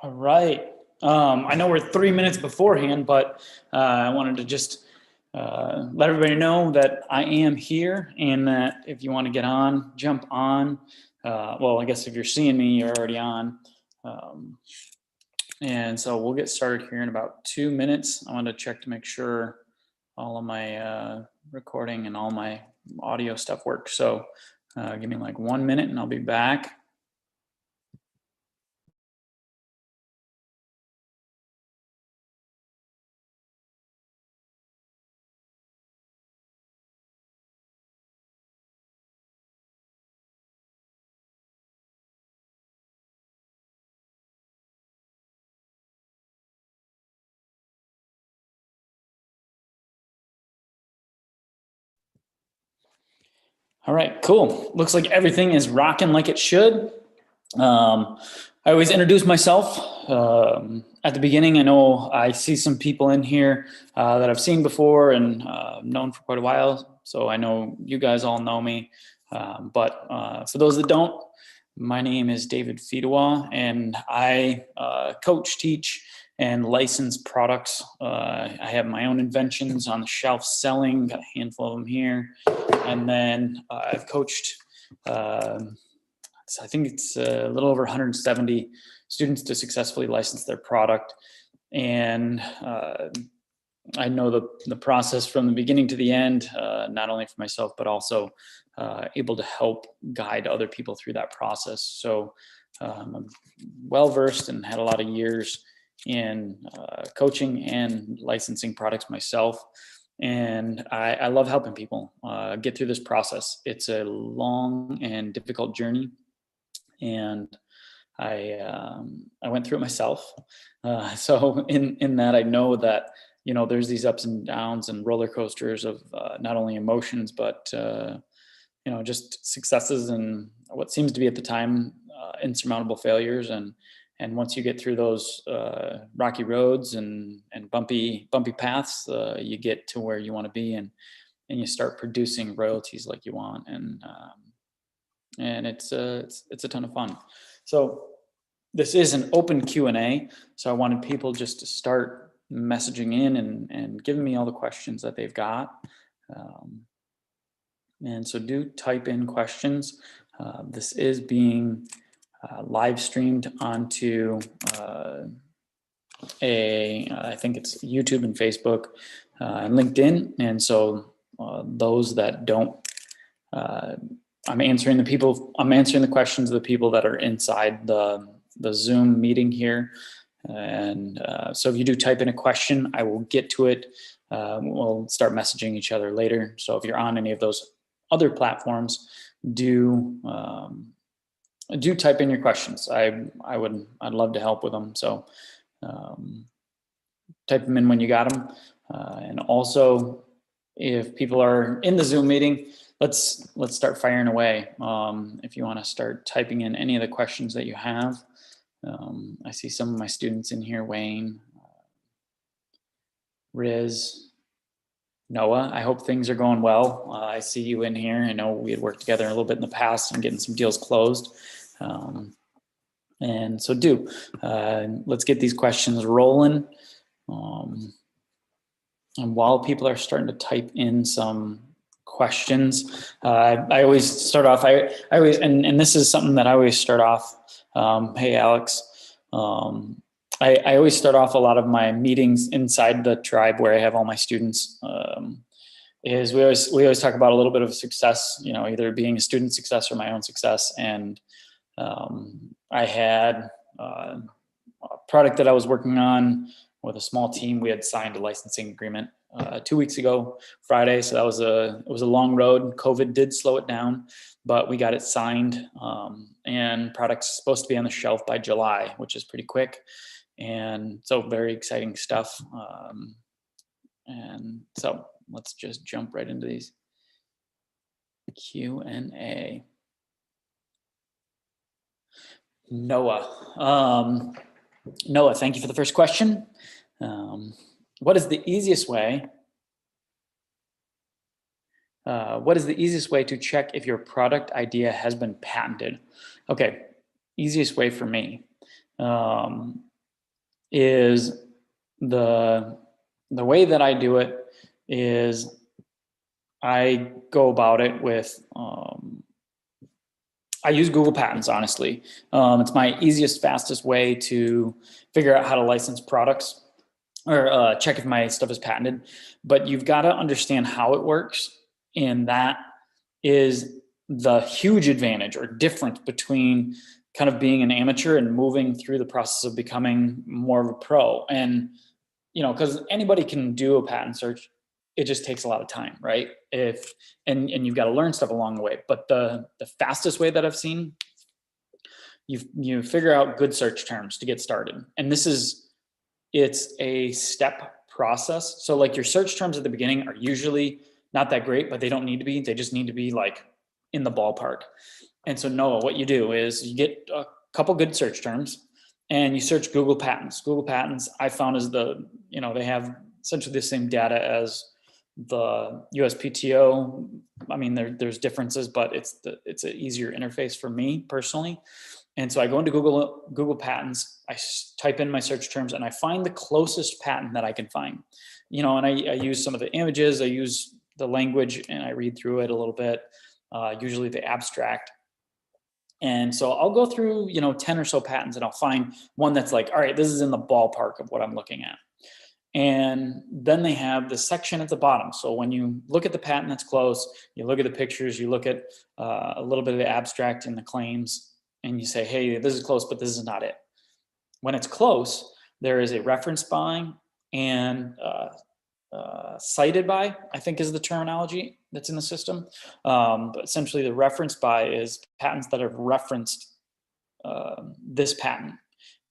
All right. I know we're 3 minutes beforehand, but I wanted to just let everybody know that I am here and that if you want to get on, jump on. Well, I guess if you're seeing me, you're already on. And so we'll get started here in about 2 minutes. I want to check to make sure all of my recording and all my audio stuff works. So give me like 1 minute and I'll be back. All right, cool. Looks like everything is rocking like it should. I always introduce myself at the beginning. I know I see some people in here that I've seen before and known for quite a while. So I know you guys all know me. But for those that don't, my name is David Fedewa, and I coach, teach, and license products. I have my own inventions on the shelf selling, got a handful of them here. And then I've coached, I think it's a little over 170 students to successfully license their product. And I know the process from the beginning to the end, not only for myself, but also able to help guide other people through that process. So I'm well-versed and had a lot of years in coaching and licensing products myself. And I love helping people get through this process. It's a long and difficult journey. And I went through it myself. So in that, I know that, you know, there's these ups and downs and roller coasters of not only emotions, but, you know, just successes and what seems to be at the time insurmountable failures. And once you get through those rocky roads and bumpy paths, you get to where you want to be, and you start producing royalties like you want, and it's a ton of fun. So this is an open Q&A, so I wanted people just to start messaging in and giving me all the questions that they've got. And so do type in questions. This is being live streamed onto I think it's YouTube and Facebook and LinkedIn. And so those that don't, I'm answering the questions of the people that are inside the Zoom meeting here. And so if you do type in a question, I will get to it. We'll start messaging each other later. So if you're on any of those other platforms, do type in your questions. I'd love to help with them. So type them in when you got them. And also, if people are in the Zoom meeting, let's start firing away. If you want to start typing in any of the questions that you have. I see some of my students in here: Wayne, Riz, Noah. I hope things are going well. I see you in here. I know we had worked together a little bit in the past and getting some deals closed. And so let's get these questions rolling. And while people are starting to type in some questions, I always start off, I always, and this is something that I always start off. Hey, Alex. I always start off a lot of my meetings inside the tribe where I have all my students. Is we always talk about a little bit of success, you know, either being a student success or my own success. And I had a product that I was working on with a small team. We had signed a licensing agreement 2 weeks ago, Friday. So it was a long road. COVID did slow it down, but we got it signed, and product's supposed to be on the shelf by July, which is pretty quick. And so very exciting stuff. And so let's just jump right into these Q&A. Noah. Noah, thank you for the first question. What is the easiest way? What is the easiest way to check if your product idea has been patented? Okay, easiest way for me. is the way that I do it is I go about it with, I use Google Patents, honestly. It's my easiest, fastest way to figure out how to license products or check if my stuff is patented. But you've got to understand how it works. And that is the huge advantage or difference between kind of being an amateur and moving through the process of becoming more of a pro. And, you know, because anybody can do a patent search, it just takes a lot of time, right? And you've got to learn stuff along the way. But the fastest way that I've seen, you figure out good search terms to get started. And it's a step process. So like your search terms at the beginning are usually not that great, but they don't need to be. They just need to be like in the ballpark. And so Noah, what you do is you get a couple good search terms and you search Google Patents. Google Patents, I found, is they have essentially the same data as the USPTO. I mean, there's differences, but it's an easier interface for me personally. And so I go into Google Patents, I type in my search terms, and I find the closest patent that I can find. You know, and I use some of the images, I use the language, and I read through it a little bit, usually the abstract. And so I'll go through, 10 or so patents, and I'll find one that's like, all right, this is in the ballpark of what I'm looking at. And then they have the section at the bottom. So when you look at the patent that's close, you look at the pictures, you look at a little bit of the abstract and the claims, and you say, hey, this is close, but this is not it. When it's close, there is a reference by and cited by, I think is the terminology that's in the system. But essentially the reference by is patents that have referenced this patent.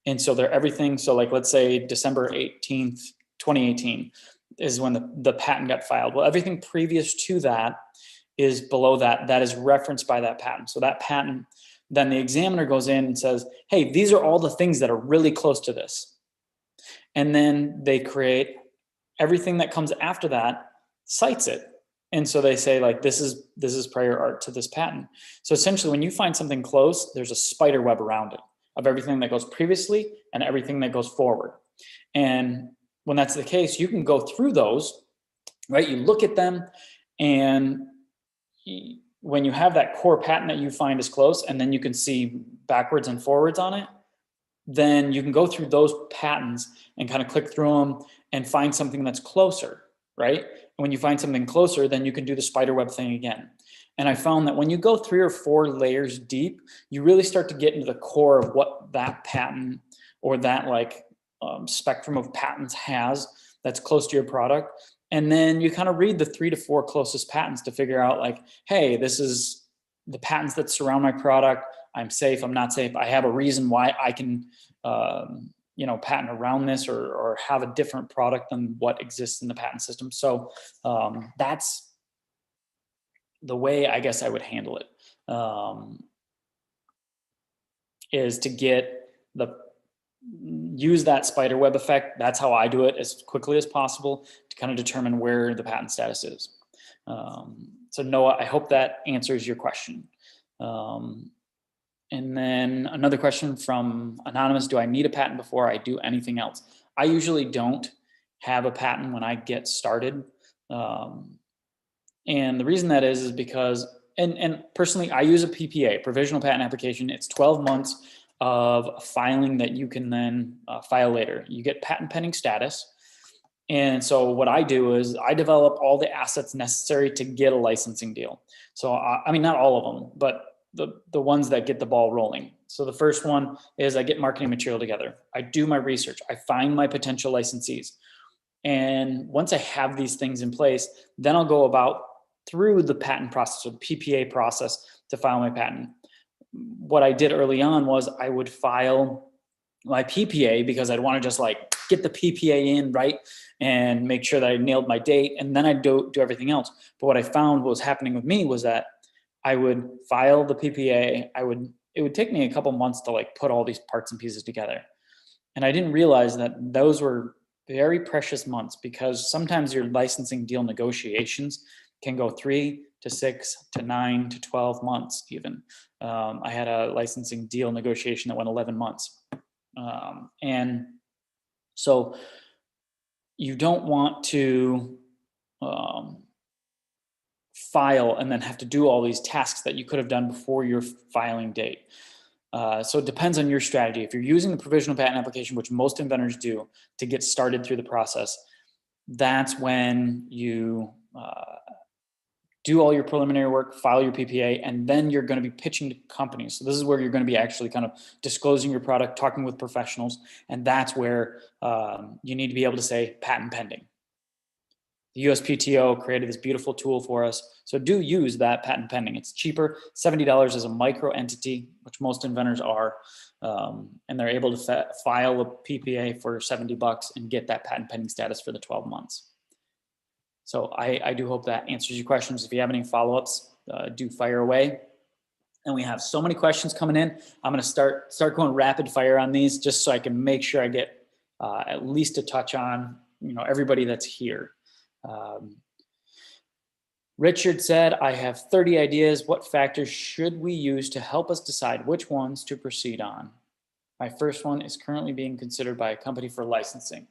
And so they're everything. So like, let's say December 18th, 2018 is when the patent got filed. Well, everything previous to that is below that is referenced by that patent. So that patent, then the examiner goes in and says, hey, these are all the things that are really close to this. And then they create everything that comes after that, cites it. And so they say like, this is prior art to this patent. So essentially when you find something close, there's a spider web around it of everything that goes previously and everything that goes forward. And when that's the case, you can go through those, right? You look at them, and when you have that core patent that you find is close, and then you can see backwards and forwards on it, then you can go through those patents and kind of click through them and find something that's closer, right? And when you find something closer, then you can do the spider web thing again. And I found that when you go 3 or 4 layers deep, you really start to get into the core of what that patent or that spectrum of patents has that's close to your product. And then you kind of read the 3 to 4 closest patents to figure out like, hey, this is the patents that surround my product. I'm safe, I'm not safe. I have a reason why I can, patent around this or have a different product than what exists in the patent system. So that's the way I guess I would handle it, is to use that spider web effect. That's how I do it, as quickly as possible to kind of determine where the patent status is. So Noah, I hope that answers your question. And then another question from Anonymous, do I need a patent before I do anything else? I usually don't have a patent when I get started. And the reason that is because, and personally, I use a PPA, provisional patent application. It's 12 months of filing that you can then file later. You get patent pending status. And so what I do is I develop all the assets necessary to get a licensing deal. So, I mean, not all of them, but the ones that get the ball rolling. So the first one is I get marketing material together. I do my research. I find my potential licensees. And once I have these things in place, then I'll go about through the patent process or the PPA process to file my patent. What I did early on was I would file my PPA because I'd want to just like get the PPA in, right? And make sure that I nailed my date, and then I'd do everything else. But what I found was happening with me was that I would file the PPA. It would take me a couple months to like put all these parts and pieces together. And I didn't realize that those were very precious months, because sometimes your licensing deal negotiations can go 3 to 6 to 9 to 12 months even. I had a licensing deal negotiation that went 11 months. And So you don't want to file and then have to do all these tasks that you could have done before your filing date. So it depends on your strategy. If you're using the provisional patent application, which most inventors do to get started through the process, that's when you do all your preliminary work, file your PPA, and then you're going to be pitching to companies. So this is where you're going to be actually kind of disclosing your product, talking with professionals, and that's where you need to be able to say patent pending. The USPTO created this beautiful tool for us. So do use that patent pending. It's cheaper, $70 as a micro entity, which most inventors are. And they're able to file a PPA for $70 and get that patent pending status for the 12 months. So I do hope that answers your questions. If you have any follow-ups, do fire away. And we have so many questions coming in. I'm going to start going rapid fire on these just so I can make sure I get at least a touch on everybody that's here. Richard said, I have 30 ideas. What factors should we use to help us decide which ones to proceed on? My first one is currently being considered by a company for licensing.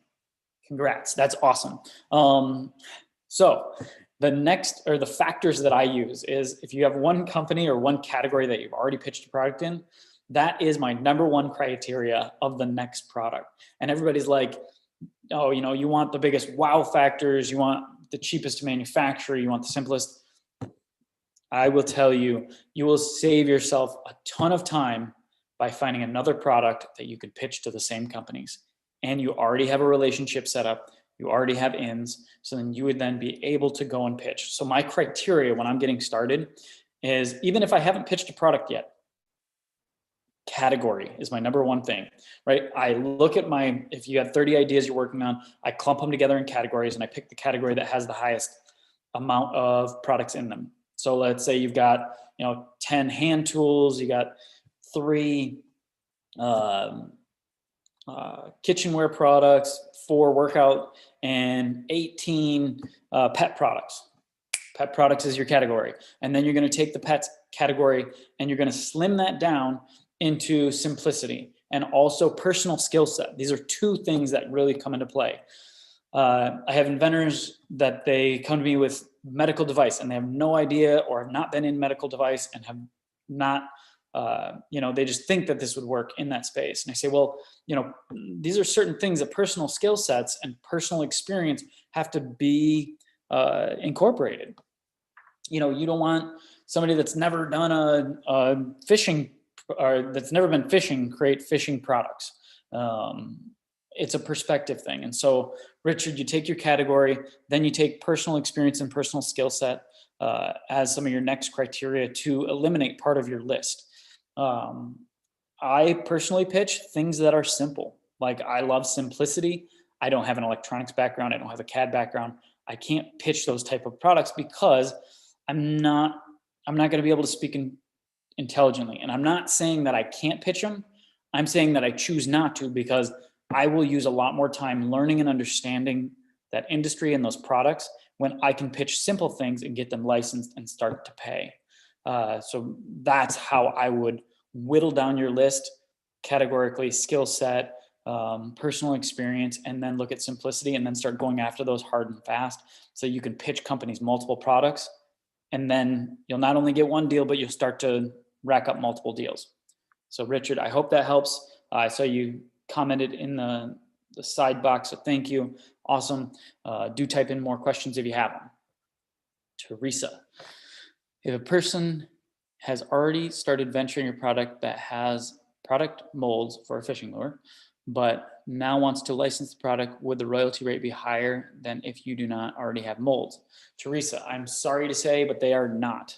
Congrats, that's awesome. So the factors that I use is if you have one company or one category that you've already pitched a product in, that is my number one criteria of the next product. And everybody's like, oh, you want the biggest wow factors, you want the cheapest to manufacture, you want the simplest. I will tell you, you will save yourself a ton of time by finding another product that you could pitch to the same companies. And you already have a relationship set up, you already have ins, so then you would then be able to go and pitch. So my criteria when I'm getting started is, even if I haven't pitched a product yet, category is my number one thing, right? I look at if you have 30 ideas you're working on, I clump them together in categories and I pick the category that has the highest amount of products in them. So let's say you've got, 10 hand tools, you got 3 kitchenware products, 4 workout, and 18 pet products. Pet products is your category. And then you're going to take the pets category and you're going to slim that down into simplicity and also personal skill set. These are 2 things that really come into play. I have inventors that they come to me with medical device and they have no idea or have not been in medical device and have not, they just think that this would work in that space. And I say, well, these are certain things that personal skill sets and personal experience have to be incorporated. You don't want somebody that's never done a fishing or that's never been fishing create fishing products. It's a perspective thing. And so, Richard, you take your category, then you take personal experience and personal skill set as some of your next criteria to eliminate part of your list. I personally pitch things that are simple. Like, I love simplicity. I don't have an electronics background. I don't have a CAD background. I can't pitch those type of products because I'm not going to be able to speak intelligently. And I'm not saying that I can't pitch them. I'm saying that I choose not to because I will use a lot more time learning and understanding that industry and those products when I can pitch simple things and get them licensed and start to pay. So that's how I would whittle down your list categorically: skill set, personal experience, and then look at simplicity and then start going after those hard and fast so you can pitch companies multiple products. And then you'll not only get one deal, but you'll start to rack up multiple deals. So Richard, I hope that helps. I saw you commented in the side box, so thank you. Awesome. Do type in more questions if you have them. Teresa, if a person has already started venturing a product that has product molds for a fishing lure, but now wants to license the product, would the royalty rate be higher than if you do not already have molds? Teresa, I'm sorry to say, but they are not.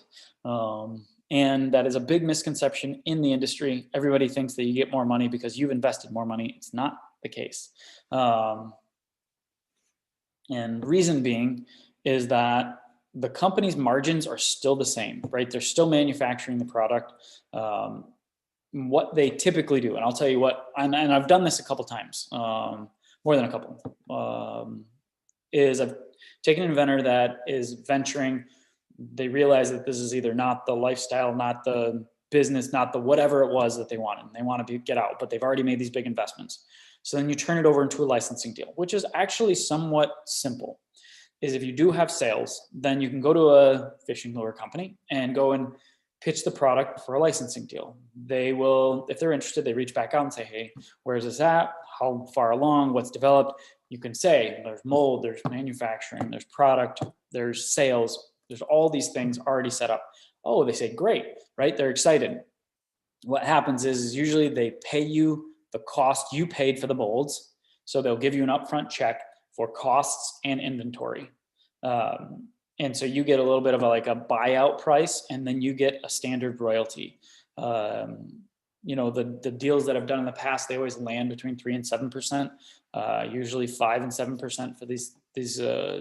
And that is a big misconception in the industry. Everybody thinks that you get more money because you've invested more money. It's not the case. And reason being is that the company's margins are still the same, right? They're still manufacturing the product. What they typically do, and I'll tell you what, and I've done this a couple times, more than a couple, is I've taken an inventor that is venturing. They realize that this is either not the lifestyle, not the business, not the whatever it was that they wanted. They want to get out, but they've already made these big investments. So then you turn it over into a licensing deal, which is actually somewhat simple. Is if you do have sales, then you can go to a fishing lure company and go and pitch the product for a licensing deal. They will, if they're interested, they reach back out and say, hey, where's this at? How far along? What's developed? You can say there's mold, there's manufacturing, there's product, there's sales, there's all these things already set up. Oh, they say, great, right? They're excited. What happens is usually they pay you the cost you paid for the molds. So they'll give you an upfront check for costs and inventory. And so you get a little bit of like a buyout price, and then you get a standard royalty. The deals that I've done in the past, they always land between 3 and 7%, usually 5 and 7% for these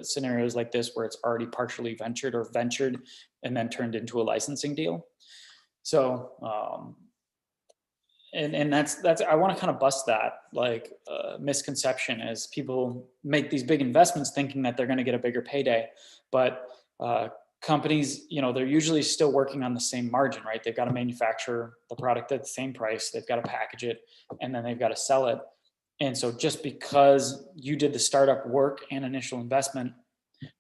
scenarios like this, where it's already partially ventured and then turned into a licensing deal. So, and that's I want to kind of bust that misconception, as people make these big investments thinking that they're going to get a bigger payday, but companies, they're usually still working on the same margin, right? They've got to manufacture the product at the same price, they've got to package it, and then they've got to sell it. And so just because you did the startup work and initial investment,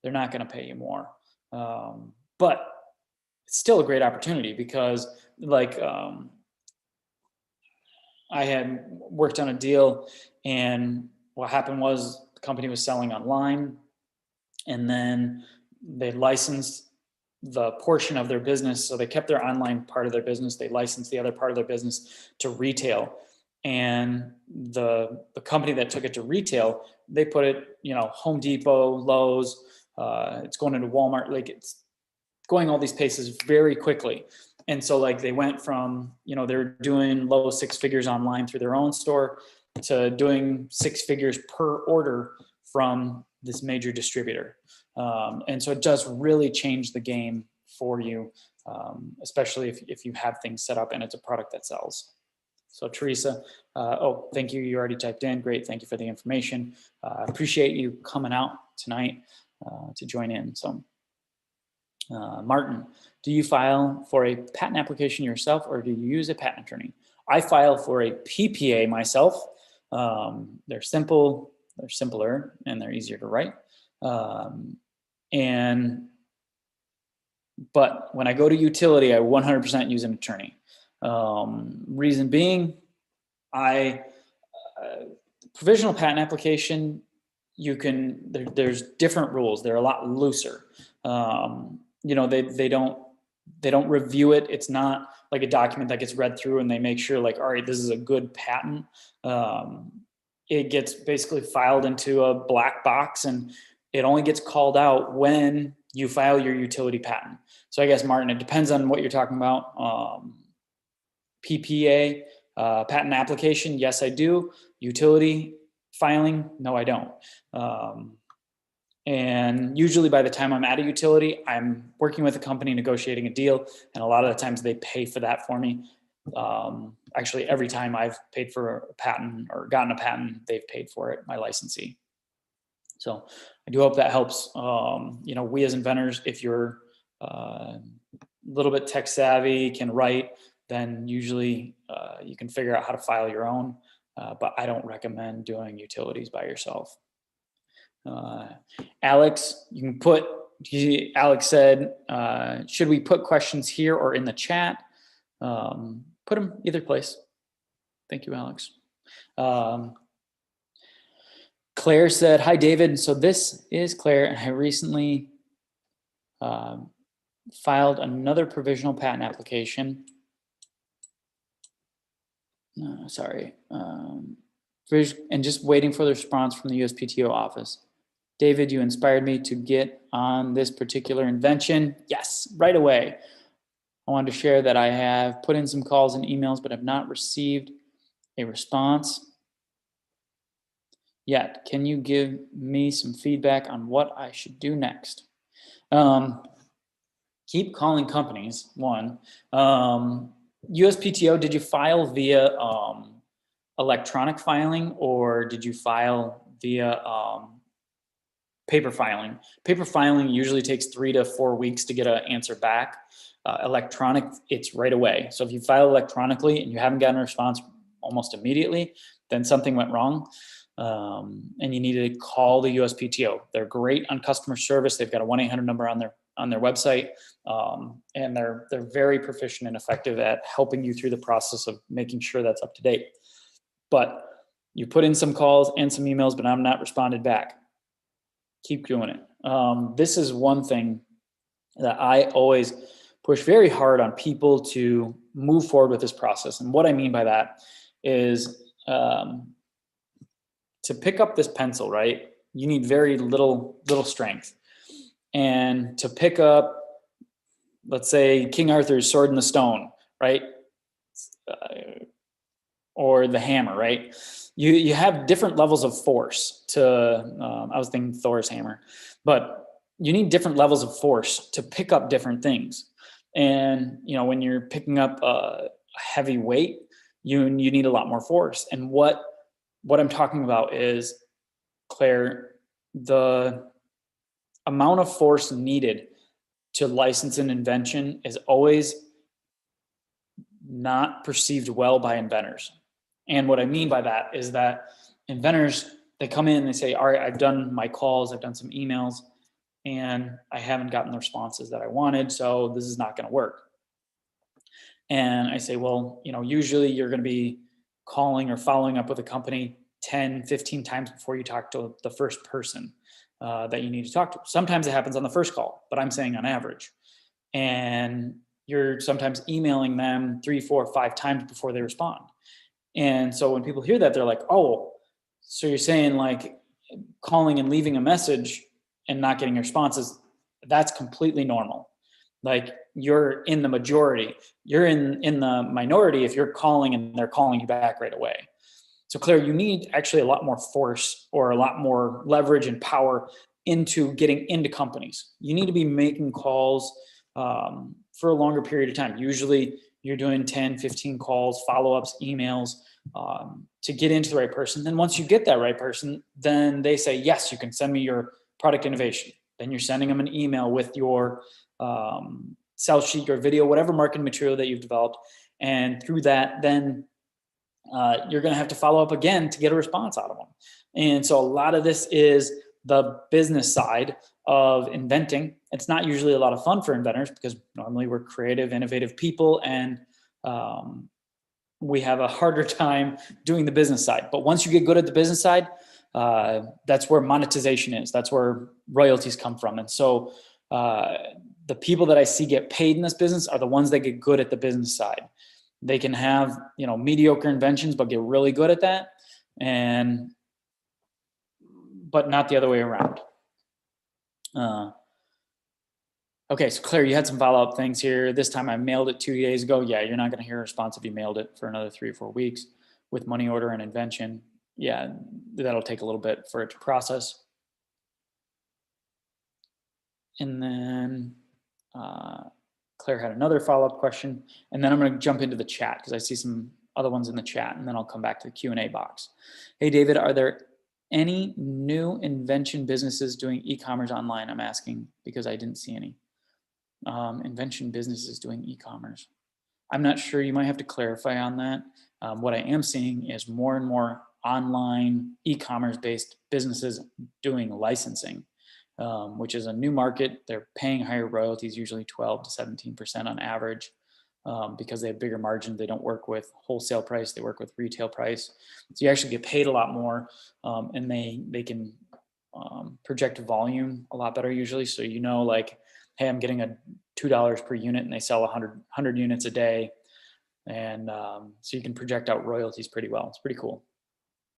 they're not going to pay you more. But it's still a great opportunity, because I had worked on a deal, and what happened was the company was selling online, and then they licensed the portion of their business. So they kept their online part of their business. They licensed the other part of their business to retail. And the company that took it to retail, they put it, Home Depot, Lowe's, it's going into Walmart, it's going all these places very quickly. And so they went from, they're doing low 6 figures online through their own store to doing 6 figures per order from this major distributor. And so it does really change the game for you, especially if you have things set up and it's a product that sells. So Teresa, thank you. You already typed in. Great. Thank you for the information. Appreciate you coming out tonight to join in. So Martin, do you file for a patent application yourself, or do you use a patent attorney? I file for a PPA myself. They're simple, they're simpler, and they're easier to write. But when I go to utility, I 100% use an attorney. Reason being, provisional patent application, there's different rules. They're a lot looser. They don't review it. It's not like a document that gets read through and they make sure all right, this is a good patent. It gets basically filed into a black box, and it only gets called out when you file your utility patent. So I guess, Martin, it depends on what you're talking about. PPA, patent application, yes, I do. Utility filing, no, I don't. And usually by the time I'm at a utility, I'm working with a company negotiating a deal, and a lot of the times they pay for that for me. Actually, every time I've paid for a patent or gotten a patent, they've paid for it, my licensee. So I do hope that helps. We as inventors, if you're a little bit tech savvy, can write, then usually you can figure out how to file your own. But I don't recommend doing utilities by yourself. Alex, Alex said, should we put questions here or in the chat? Put them either place. Thank you, Alex. Claire said, hi, David. So this is Claire. I recently filed another provisional patent application. And just waiting for the response from the USPTO office. David, you inspired me to get on this particular invention. Yes, right away. I wanted to share that I have put in some calls and emails, but have not received a response yet. Can you give me some feedback on what I should do next? Keep calling companies, one. USPTO, did you file via electronic filing, or did you file via paper filing? Paper filing usually takes 3 to 4 weeks to get an answer back. Electronic, it's right away. So if you file electronically and you haven't gotten a response almost immediately, then something went wrong. And you need to call the USPTO. They're great on customer service. They've got a 1-800 number on their website, and they're very proficient and effective at helping you through the process of making sure that's up to date. But you put in some calls and some emails, but I'm not responded back. Keep doing it. This is one thing that I always push very hard on people to move forward with this process. And what I mean by that is, to pick up this pencil, right? You need very little strength. And to pick up, let's say, King Arthur's sword in the stone, right? Or the hammer, right? You have different levels of force to, I was thinking Thor's hammer, but you need different levels of force to pick up different things. And, when you're picking up a heavy weight, you need a lot more force. And what I'm talking about is, Claire, the amount of force needed to license an invention is always not perceived well by inventors. And what I mean by that is that inventors, they come in and they say, all right, I've done my calls, I've done some emails, and I haven't gotten the responses that I wanted, so this is not going to work. And I say, well, usually you're going to be calling or following up with a company 10, 15 times before you talk to the first person that you need to talk to. Sometimes it happens on the first call, but I'm saying on average. And you're sometimes emailing them 3, 4, 5 times before they respond. And so when people hear that, they're like, oh, so you're saying like calling and leaving a message and not getting responses, that's completely normal. Like, you're in the majority. You're in the minority if you're calling and they're calling you back right away. So Claire, you need actually a lot more force or a lot more leverage and power into getting into companies. You need to be making calls for a longer period of time. Usually you're doing 10, 15 calls, follow-ups, emails to get into the right person. Then once you get that right person, then they say, yes, you can send me your product innovation. Then you're sending them an email with your sell sheet or video, whatever marketing material that you've developed. And through that, then you're going to have to follow up again to get a response out of them. And so a lot of this is the business side of inventing. It's not usually a lot of fun for inventors because normally we're creative, innovative people, and we have a harder time doing the business side. But once you get good at the business side, that's where monetization is. That's where royalties come from. And so the people that I see get paid in this business are the ones that get good at the business side. They can have, mediocre inventions, but get really good at that, but not the other way around. Okay, so Claire, you had some follow-up things here. This time I mailed it 2 days ago. Yeah, you're not going to hear a response if you mailed it for another 3 or 4 weeks with money order and Invention. Yeah, that'll take a little bit for it to process. And then Claire had another follow-up question, and then I'm going to jump into the chat because I see some other ones in the chat, and then I'll come back to the Q&A box. Hey, David, are there any new invention businesses doing e-commerce online? I'm asking because I didn't see any. Invention businesses doing e-commerce. I'm not sure. You might have to clarify on that. What I am seeing is more and more online e-commerce based businesses doing licensing, which is a new market. They're paying higher royalties, usually 12 to 17% on average, because they have bigger margins. They don't work with wholesale price. They work with retail price. So you actually get paid a lot more, and they can project volume a lot better usually. So like, hey, I'm getting $2 per unit, and they sell 100 units a day. And so you can project out royalties pretty well. It's pretty cool.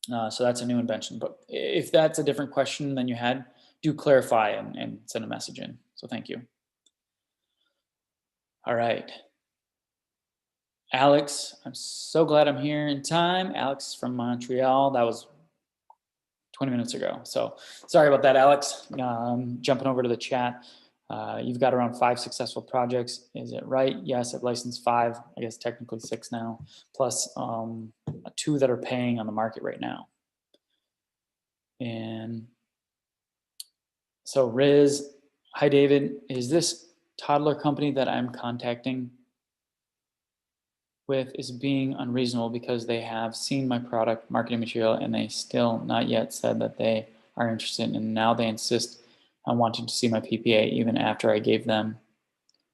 So that's a new invention. But if that's a different question than you had, do clarify and send a message in. So thank you. All right. Alex, I'm so glad I'm here in time. Alex from Montreal. That was 20 minutes ago. So sorry about that, Alex. Jumping over to the chat. You've got around 5 successful projects. Is it right? Yes, I've licensed 5, I guess technically 6 now, plus 2 that are paying on the market right now. And so Riz, hi David, is this toddler company that I'm contacting with is being unreasonable because they have seen my product marketing material and they still not yet said that they are interested, and now they insist on wanting to see my PPA even after I gave them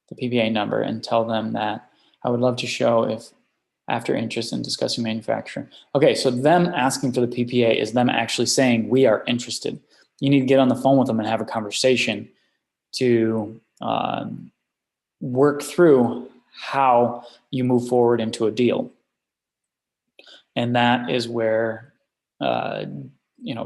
the PPA number and tell them that I would love to show if after interest in discussing manufacturing. Okay, so them asking for the PPA is them actually saying we are interested. You need to get on the phone with them and have a conversation to work through how you move forward into a deal. And that is where,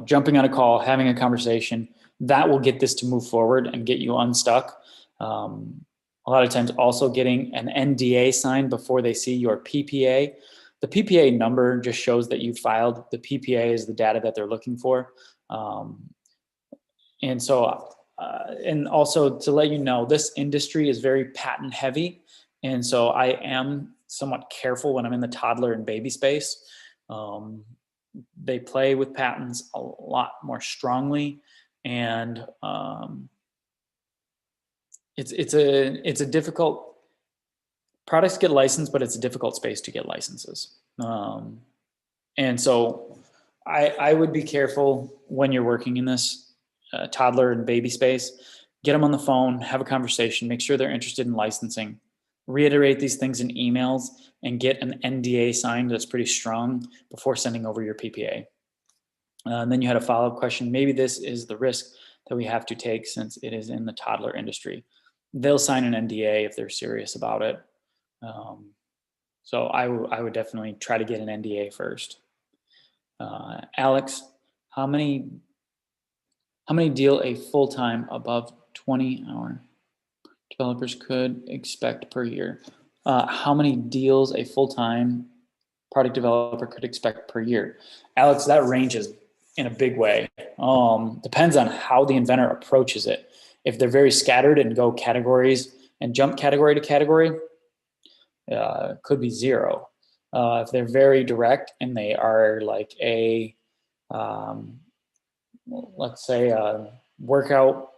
jumping on a call, having a conversation, that will get this to move forward and get you unstuck. A lot of times also getting an NDA signed before they see your PPA. The PPA number just shows that you filed. The PPA is the data that they're looking for. And also to let you know, this industry is very patent heavy. And so I am somewhat careful when I'm in the toddler and baby space. They play with patents a lot more strongly, and it's a difficult, products get licensed, but it's a difficult space to get licenses. And so I would be careful when you're working in this toddler and baby space. Get them on the phone, have a conversation, make sure they're interested in licensing, reiterate these things in emails, and get an NDA signed that's pretty strong before sending over your PPA. And then you had a follow-up question. Maybe this is the risk that we have to take since it is in the toddler industry. They'll sign an NDA if they're serious about it. So I would definitely try to get an NDA first. Alex, how many deal a full-time above 20-hour developers could expect per year? How many deals a full-time product developer could expect per year? Alex, that ranges in a big way. Depends on how the inventor approaches it. If they're very scattered and go categories and jump category to category, could be zero. If they're very direct and they are like a, let's say a workout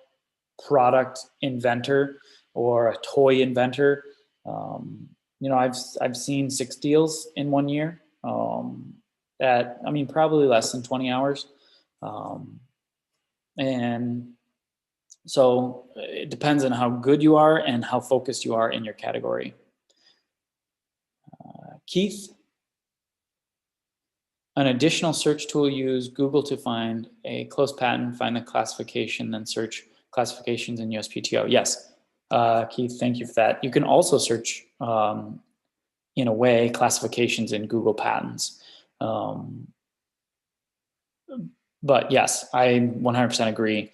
product inventor or a toy inventor, I've seen 6 deals in 1 year. Probably less than 20 hours. And so it depends on how good you are and how focused you are in your category. Keith, an additional search tool, use Google to find a close patent, find the classification, then search classifications in USPTO. Yes, Keith, thank you for that. You can also search, in a way, classifications in Google patents. But yes, I 100% agree.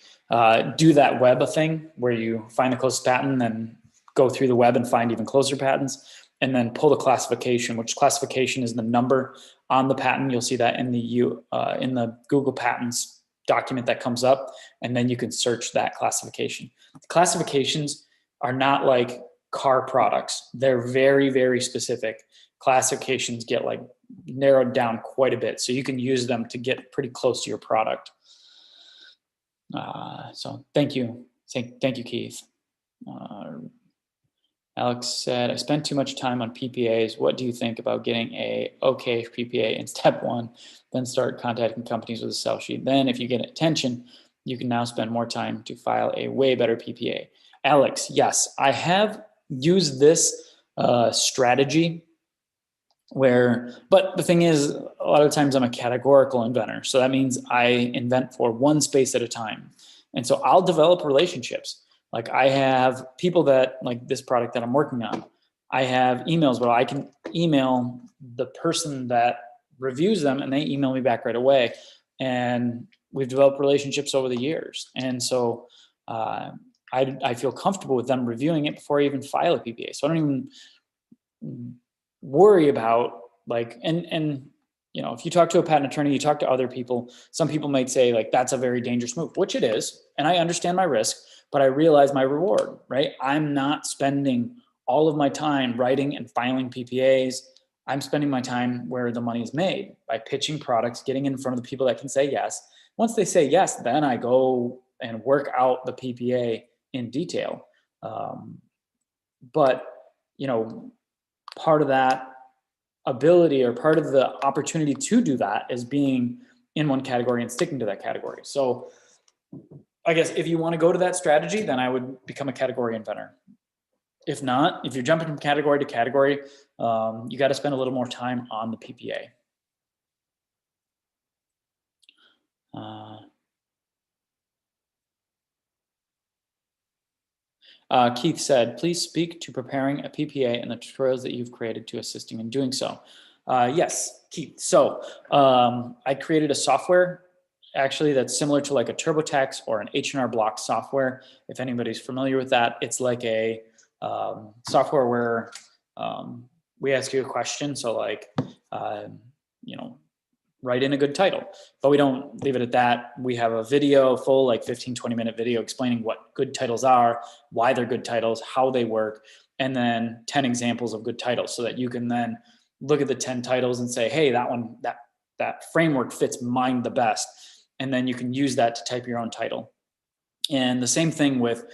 Do that web thing where you find the closest patent and go through the web and find even closer patents, and then pull the classification, which classification is the number on the patent. You'll see that in the Google Patents document that comes up, and then you can search that classification. Classifications are not like car products. They're very, very specific. Classifications get like narrowed down quite a bit, so you can use them to get pretty close to your product. So thank you. Thank you, Keith. Alex said, I spent too much time on PPAs. What do you think about getting a okay PPA in step 1, then start contacting companies with a sell sheet? Then if you get attention, you can now spend more time to file a way better PPA. Alex, yes, I have used this strategy but the thing is, a lot of times I'm a categorical inventor. So that means I invent for one space at a time. And so I'll develop relationships. Like I have people that, like this product that I'm working on, I have emails where I can email the person that reviews them and they email me back right away. And we've developed relationships over the years. And so I feel comfortable with them reviewing it before I even file a PPA. So I don't even worry about if you talk to a patent attorney, you talk to other people, some people might say like, that's a very dangerous move, which it is. And I understand my risk, but I realize my reward, right? I'm not spending all of my time writing and filing PPAs. I'm spending my time where the money is made by pitching products, getting in front of the people that can say yes. Once they say yes, then I go and work out the PPA in detail. But part of that ability or part of the opportunity to do that is being in one category and sticking to that category. So I guess if you want to go to that strategy, then I would become a category inventor. If not, if you're jumping from category to category, you got to spend a little more time on the PPA. Keith said, please speak to preparing a PPA and the tutorials that you've created to assisting in doing so. Yes, Keith. So I created a software actually that's similar to like a TurboTax or an H&R Block software. If anybody's familiar with that, it's like a software where we ask you a question. So like, write in a good title, but we don't leave it at that. We have a video, full like 15-20 minute video explaining what good titles are, why they're good titles, how they work, and then 10 examples of good titles so that you can then look at the 10 titles and say, hey, that one, that framework fits mine the best. And then you can use that to type your own title. And the same thing with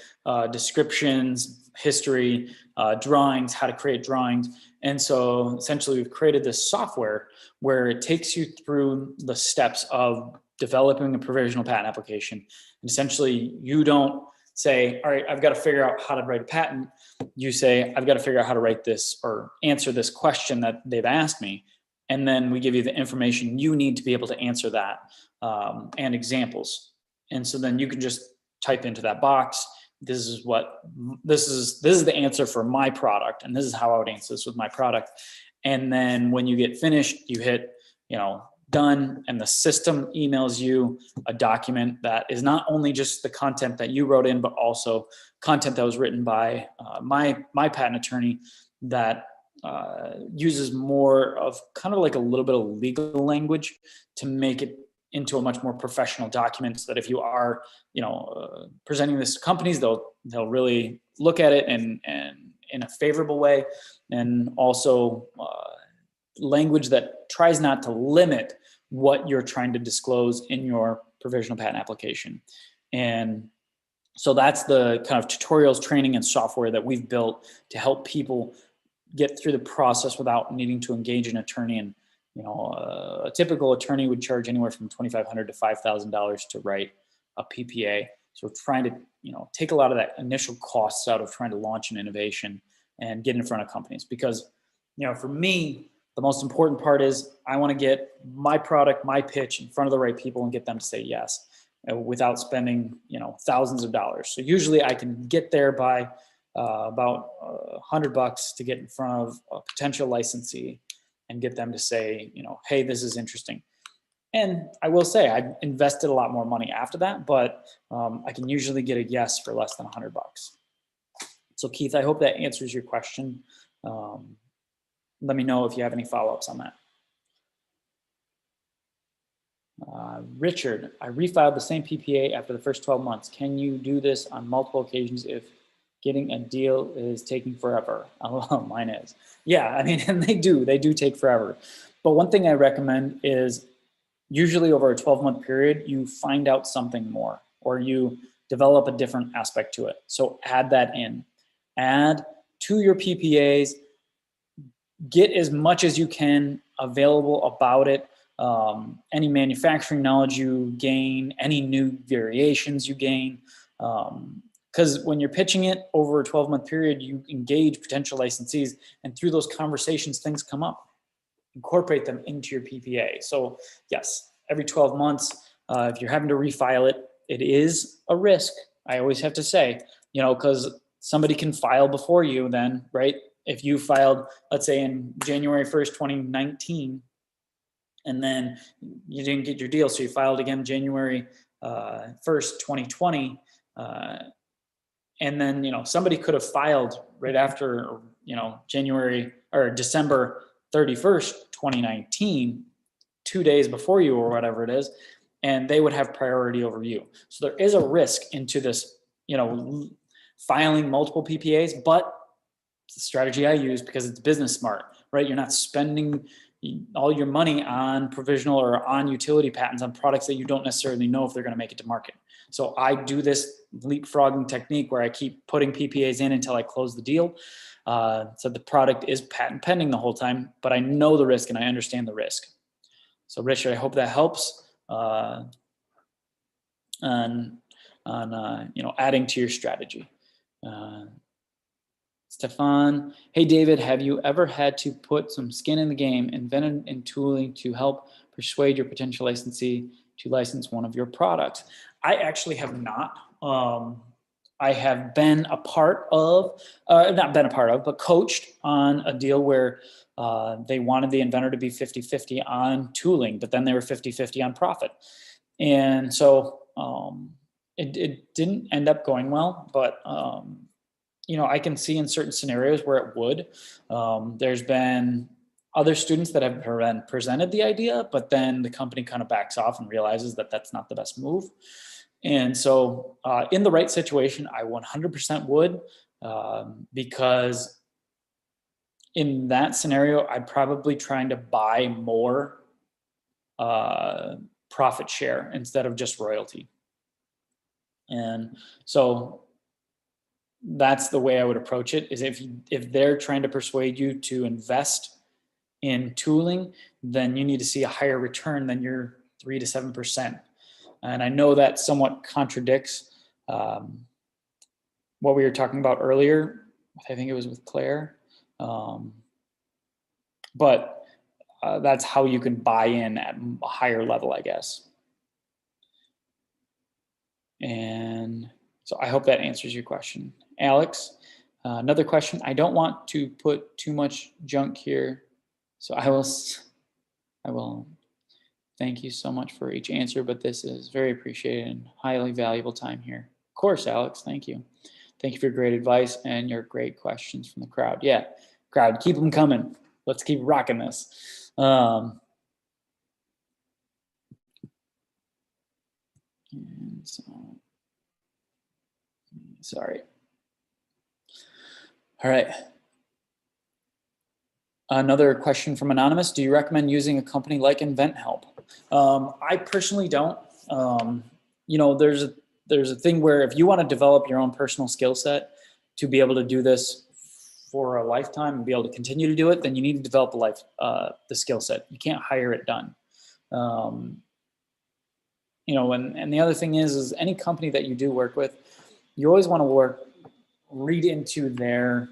descriptions, history, drawings, how to create drawings. And so essentially we've created this software where it takes you through the steps of developing a provisional patent application. And essentially you don't say, all right, I've got to figure out how to write a patent. You say, I've got to figure out how to write this or answer this question that they've asked me. And then we give you the information you need to be able to answer that and examples. And so then you can just type into that box, this is the answer for my product, and this is how I would answer this with my product. And then when you get finished, you hit, done, and the system emails you a document that is not only just the content that you wrote in, but also content that was written by my patent attorney that uses more of kind of like a little bit of legal language to make it into a much more professional document, so that if you are, presenting this to companies, they'll really look at it and in a favorable way, and also language that tries not to limit what you're trying to disclose in your provisional patent application. And so that's the kind of tutorials, training, and software that we've built to help people get through the process without needing to engage an attorney. And a typical attorney would charge anywhere from $2,500 to $5,000 to write a PPA. So we're trying to, take a lot of that initial costs out of trying to launch an innovation and get in front of companies. Because, for me, the most important part is I want to get my product, my pitch in front of the right people and get them to say yes without spending, thousands of dollars. So usually I can get there by about $100 to get in front of a potential licensee and get them to say, hey, this is interesting. And I will say I've invested a lot more money after that, but I can usually get a yes for less than $100. So Keith, I hope that answers your question. Let me know if you have any follow-ups on that. Richard, I refiled the same PPA after the first 12 months. Can you do this on multiple occasions if getting a deal is taking forever? Oh, mine is. Yeah, I mean, and they do take forever. But one thing I recommend is usually over a 12-month period, you find out something more or you develop a different aspect to it. So add that in. Add to your PPAs, get as much as you can available about it. Any manufacturing knowledge you gain, any new variations you gain. Because when you're pitching it over a 12-month period, you engage potential licensees, and through those conversations, things come up. Incorporate them into your PPA. So yes, every 12 months, if you're having to refile it, it is a risk. I always have to say, because somebody can file before you then, right? If you filed, let's say in January 1st, 2019, and then you didn't get your deal, so you filed again January 1st, 2020, and then, somebody could have filed right after, January or December 31st, 2019, 2 days before you or whatever it is, and they would have priority over you. So there is a risk into this, filing multiple PPAs, but it's the strategy I use because it's business smart, right? You're not spending all your money on provisional or on utility patents on products that you don't necessarily know if they're going to make it to market. So I do this leapfrogging technique where I keep putting PPAs in until I close the deal. said the product is patent pending the whole time, but I know the risk and I understand the risk. So Richard, I hope that helps on adding to your strategy. Stefan, hey David, have you ever had to put some skin in the game, invented in tooling to help persuade your potential licensee to license one of your products? I actually have not. I have been a part of, not been a part of, but coached on a deal where they wanted the inventor to be 50-50 on tooling, but then they were 50-50 on profit. And so it didn't end up going well, but I can see in certain scenarios where it would. There's been other students that have been presented the idea, but then the company kind of backs off and realizes that that's not the best move. And so in the right situation, I 100% would, because in that scenario, I'd probably trying to buy more profit share instead of just royalty. And so that's the way I would approach it, is if they're trying to persuade you to invest in tooling, then you need to see a higher return than your 3 to 7%. And I know that somewhat contradicts what we were talking about earlier. I think it was with Claire. But that's how you can buy in at a higher level, I guess. And so I hope that answers your question. Alex, another question. I don't want to put too much junk here, so I will thank you so much for each answer, but this is very appreciated and highly valuable time here. Of course, Alex, thank you. Thank you for your great advice and your great questions from the crowd. Yeah, crowd, keep them coming. Let's keep rocking this. And so, sorry. All right. Another question from Anonymous. Do you recommend using a company like InventHelp? I personally don't. There's a thing where if you want to develop your own personal skill set to be able to do this for a lifetime and be able to continue to do it, then you need to develop the skill set. You can't hire it done. And the other thing is any company that you do work with, you always want to read into their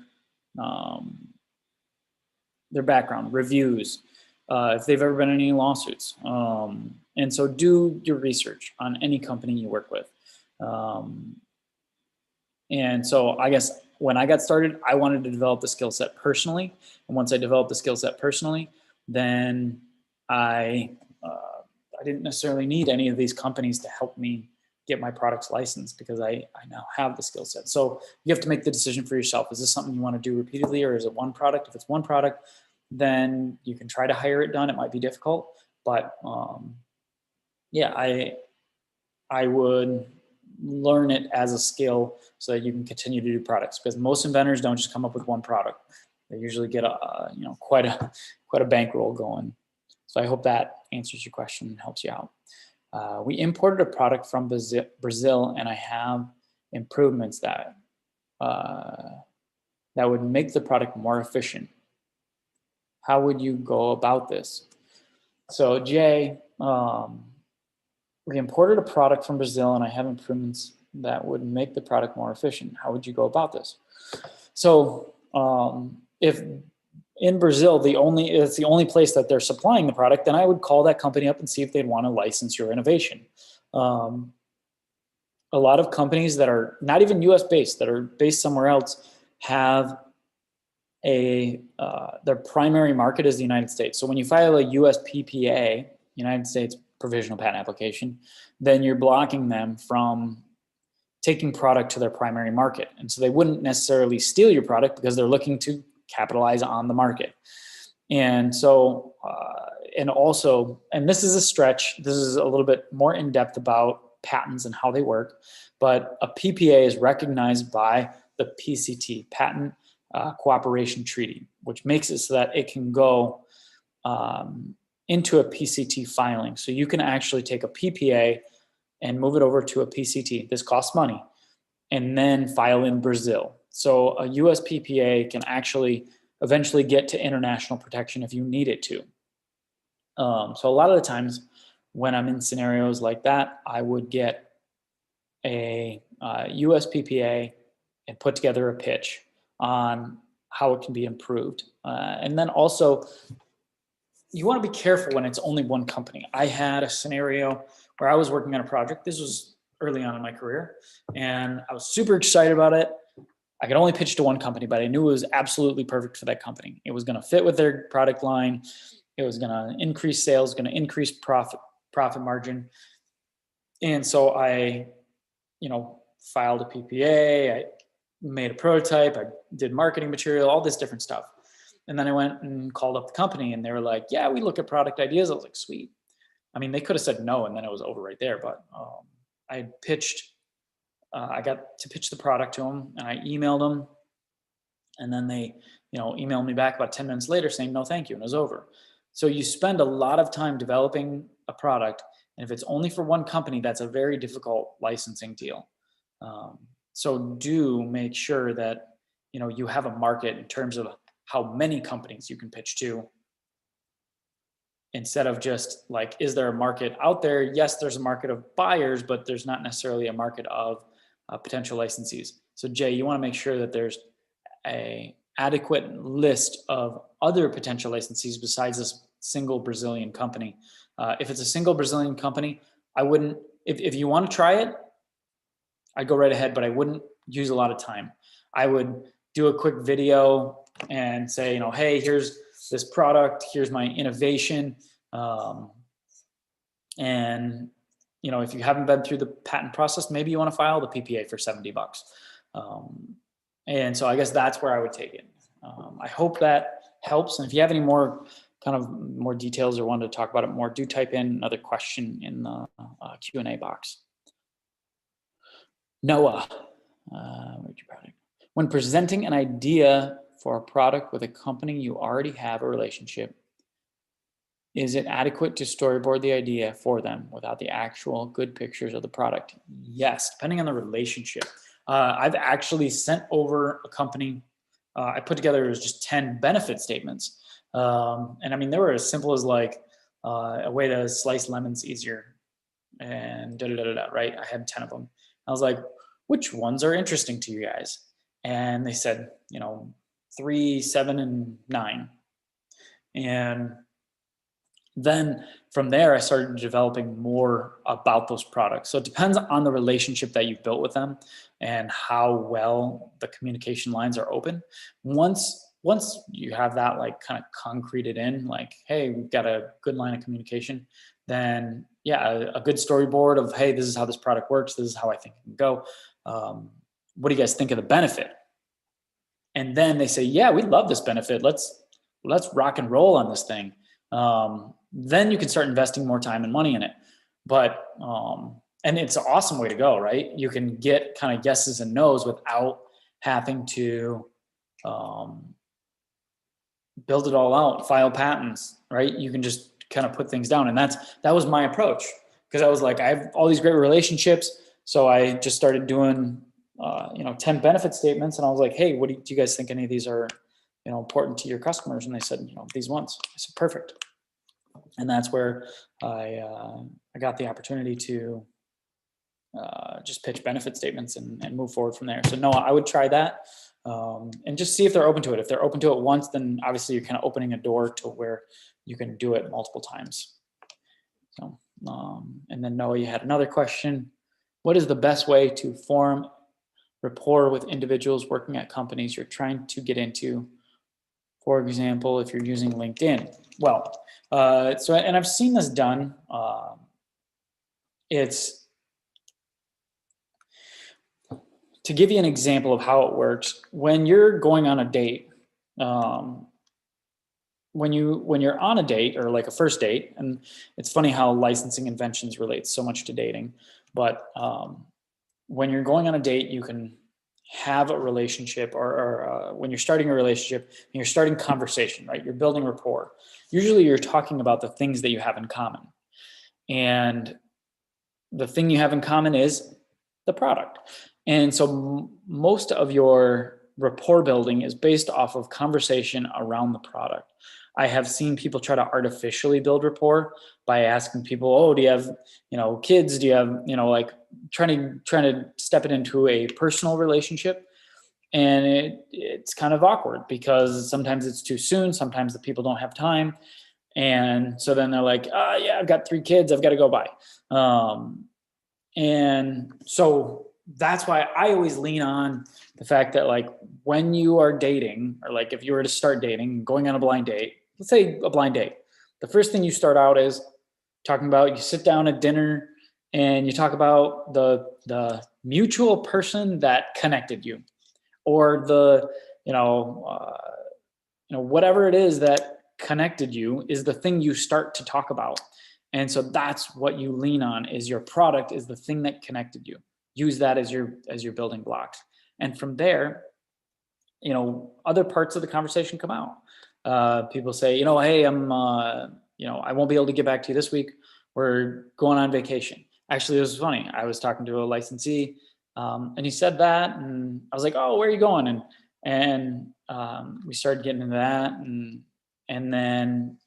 background, reviews, if they've ever been in any lawsuits. And so do your research on any company you work with. And so I guess when I got started, I wanted to develop the skill set personally. And once I developed the skill set personally, then I didn't necessarily need any of these companies to help me get my products licensed, because I now have the skill set. So you have to make the decision for yourself. Is this something you want to do repeatedly, or is it one product? If it's one product, then you can try to hire it done. It might be difficult, but yeah, I would learn it as a skill so that you can continue to do products, because most inventors don't just come up with one product. They usually get quite a bankroll going. So I hope that answers your question and helps you out. We imported a product from Brazil, and I have improvements that would make the product more efficient. How would you go about this? So Jay, we imported a product from Brazil, and I have improvements that would make the product more efficient. How would you go about this? So if in Brazil, it's the only place that they're supplying the product, then I would call that company up and see if they'd want to license your innovation. A lot of companies that are not even US based, that are based somewhere else, have their primary market is the United States. So when you file a USPTO, United States Provisional Patent Application, then you're blocking them from taking product to their primary market. And so they wouldn't necessarily steal your product because they're looking to capitalize on the market. And so, and this is a stretch, this is a little bit more in depth about patents and how they work, but a PPA is recognized by the PCT, Patent Cooperation Treaty, which makes it so that it can go into a PCT filing. So you can actually take a PPA and move it over to a PCT. This costs money, and then file in Brazil. So a USPPA can actually eventually get to international protection if you need it to. So a lot of the times when I'm in scenarios like that, I would get a USPPA and put together a pitch on how it can be improved. And then also, you want to be careful when it's only one company. I had a scenario where I was working on a project. This was early on in my career, and I was super excited about it. I could only pitch to one company, but I knew it was absolutely perfect for that company. It was going to fit with their product line. It was going to increase sales, going to increase profit margin. And so I, filed a PPA. I made a prototype. I did marketing material, all this different stuff. And then I went and called up the company, and they were like, yeah, we look at product ideas. I was like, sweet. I mean, they could have said no, and then it was over right there. But I pitched, I got to pitch the product to them, and I emailed them. And then they, emailed me back about 10 minutes later saying, no, thank you. And it was over. So you spend a lot of time developing a product. And if it's only for one company, that's a very difficult licensing deal. So do make sure that, you have a market in terms of how many companies you can pitch to, instead of just like, is there a market out there? Yes, there's a market of buyers, but there's not necessarily a market of potential licensees. So Jay, you want to make sure that there's a adequate list of other potential licensees besides this single Brazilian company. If it's a single Brazilian company, I wouldn't, if you want to try it, I'd go right ahead, but I wouldn't use a lot of time. I would do a quick video and say, hey, here's this product, here's my innovation. And, if you haven't been through the patent process, maybe you want to file the PPA for $70. And so I guess that's where I would take it. I hope that helps. And if you have any more more details or want to talk about it more, do type in another question in the Q&A box. Noah, where'd your product? When presenting an idea for a product with a company you already have a relationship, is it adequate to storyboard the idea for them without the actual good pictures of the product? Yes, depending on the relationship. I've actually sent over a company, I put together, it was just 10 benefit statements. And I mean, they were as simple as like a way to slice lemons easier and right? I had 10 of them. I was like, which ones are interesting to you guys? And they said, 3, 7, and 9. And then from there, I started developing more about those products. So it depends on the relationship that you've built with them and how well the communication lines are open. Once you have that like kind of concreted in, like, hey, we've got a good line of communication, then yeah, a good storyboard of, hey, this is how this product works. This is how I think it can go. What do you guys think of the benefit? And then they say, yeah, we love this benefit. Let's rock and roll on this thing. Then you can start investing more time and money in it. But, and it's an awesome way to go, right? You can get kind of yeses and nos without having to build it all out, file patents, right? You can just kind of put things down. And that was my approach, because I was like, I have all these great relationships. So I just started doing, 10 benefit statements. And I was like, hey, do you guys think any of these are, important to your customers? And they said, these ones. I said, perfect. And that's where I got the opportunity to just pitch benefit statements and move forward from there. So no, I would try that and just see if they're open to it. If they're open to it once, then obviously you're kind of opening a door to where you can do it multiple times. So, and then Noah, you had another question. What is the best way to form rapport with individuals working at companies you're trying to get into? For example, if you're using LinkedIn. Well, and I've seen this done. It's to give you an example of how it works. When you're going on a date, when you're on a date or like a first date, and it's funny how licensing inventions relates so much to dating, but when you're going on a date, you can have a relationship, or when you're starting a relationship and you're starting conversation, right? You're building rapport. Usually you're talking about the things that you have in common. And the thing you have in common is the product. And so most of your rapport building is based off of conversation around the product. I have seen people try to artificially build rapport by asking people, oh, do you have, kids? Do you have, like trying to step it into a personal relationship. And it's kind of awkward because sometimes it's too soon. Sometimes the people don't have time. And so then they're like, yeah, I've got 3 kids. I've got to go buy. And so that's why I always lean on the fact that, like, when you are dating, or like if you were to start dating, going on a blind date, let's say a blind date, the first thing you start out is talking about, you sit down at dinner and you talk about the mutual person that connected you, or the, whatever it is that connected you is the thing you start to talk about. And so that's what you lean on, is your product is the thing that connected you. Use that as your building blocks. And from there, other parts of the conversation come out. People say, hey, I won't be able to get back to you this week. We're going on vacation. Actually, it was funny. I was talking to a licensee, and he said that, and I was like, oh, where are you going? And we started getting into that, and then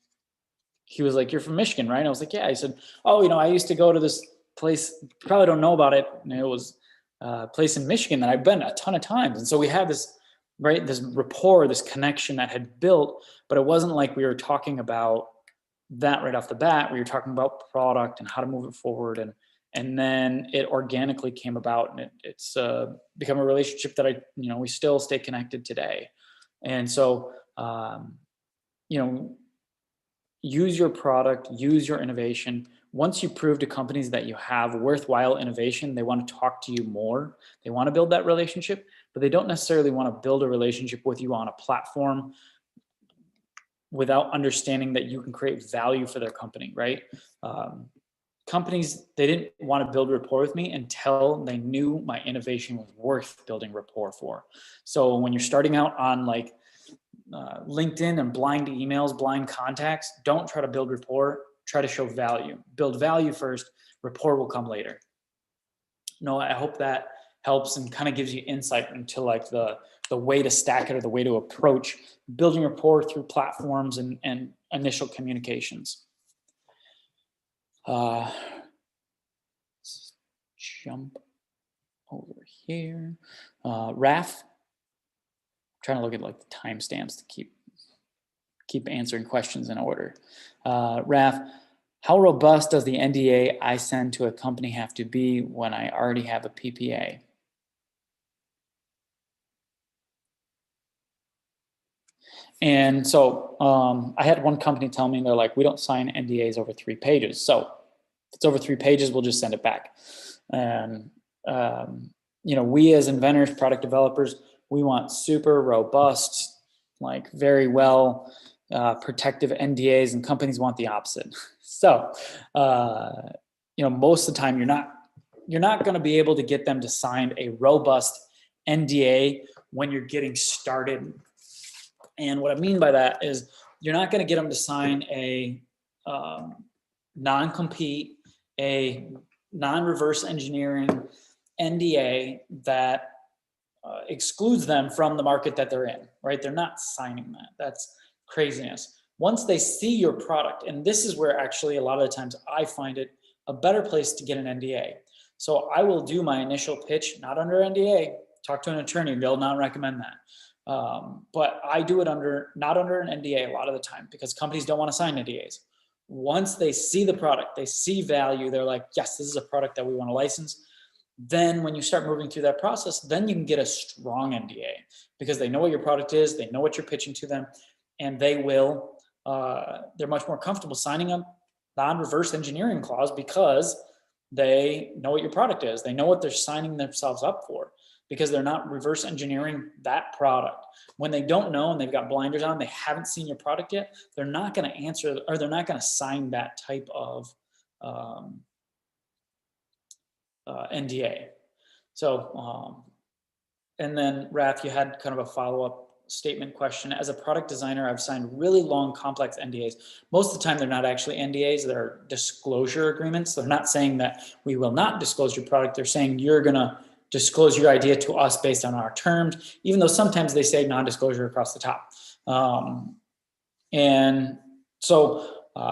he was like, you're from Michigan, right? And I was like, yeah. He said, oh, I used to go to this place, you probably don't know about it. And it was a place in Michigan that I've been a ton of times. And so we had this rapport, this connection that had built, but it wasn't like we were talking about that right off the bat. We were talking about product and how to move it forward. And then it organically came about, and it's become a relationship that we still stay connected today. And so, use your product, use your innovation. Once you prove to companies that you have worthwhile innovation, they want to talk to you more. They want to build that relationship, but they don't necessarily want to build a relationship with you on a platform without understanding that you can create value for their company, right? Companies, they didn't want to build rapport with me until they knew my innovation was worth building rapport for. So when you're starting out on LinkedIn and blind emails, blind contacts, don't try to build rapport. Try to show value. Build value first. Rapport will come later. I hope that helps and kind of gives you insight into the way to stack it, or the way to approach building rapport through platforms and initial communications. Let's jump over here. Raf. Trying to look at the timestamps to keep answering questions in order. Raf, how robust does the NDA I send to a company have to be when I already have a PPA? And so I had one company tell me, they're like, we don't sign NDAs over 3 pages. So if it's over 3 pages, we'll just send it back. And, we as inventors, product developers, we want super robust, very well protective NDAs, and companies want the opposite. So, most of the time you're not going to be able to get them to sign a robust NDA when you're getting started. And what I mean by that is you're not going to get them to sign a non-compete, a non-reverse engineering NDA that excludes them from the market that they're in, right? They're not signing that. That's craziness. Once they see your product, and this is where actually a lot of the times I find it a better place to get an NDA. So I will do my initial pitch, not under NDA, talk to an attorney, they'll not recommend that. But I do it not under an NDA a lot of the time, because companies don't want to sign NDAs. Once they see the product, they see value, they're like, yes, this is a product that we want to license. Then when you start moving through that process, then you can get a strong NDA, because they know what your product is, they know what you're pitching to them, and they're much more comfortable signing a non-reverse engineering clause, because they know what your product is. They know what they're signing themselves up for, because they're not reverse engineering that product. When they don't know and they've got blinders on, they haven't seen your product yet, they're not going to answer, or they're not going to sign that type of NDA. So, and then Raf, you had kind of a follow-up statement question. As a product designer, I've signed really long, complex NDAs. Most of the time, they're not actually NDAs, they're disclosure agreements. They're not saying that we will not disclose your product. They're saying you're going to disclose your idea to us based on our terms, even though sometimes they say non-disclosure across the top. And so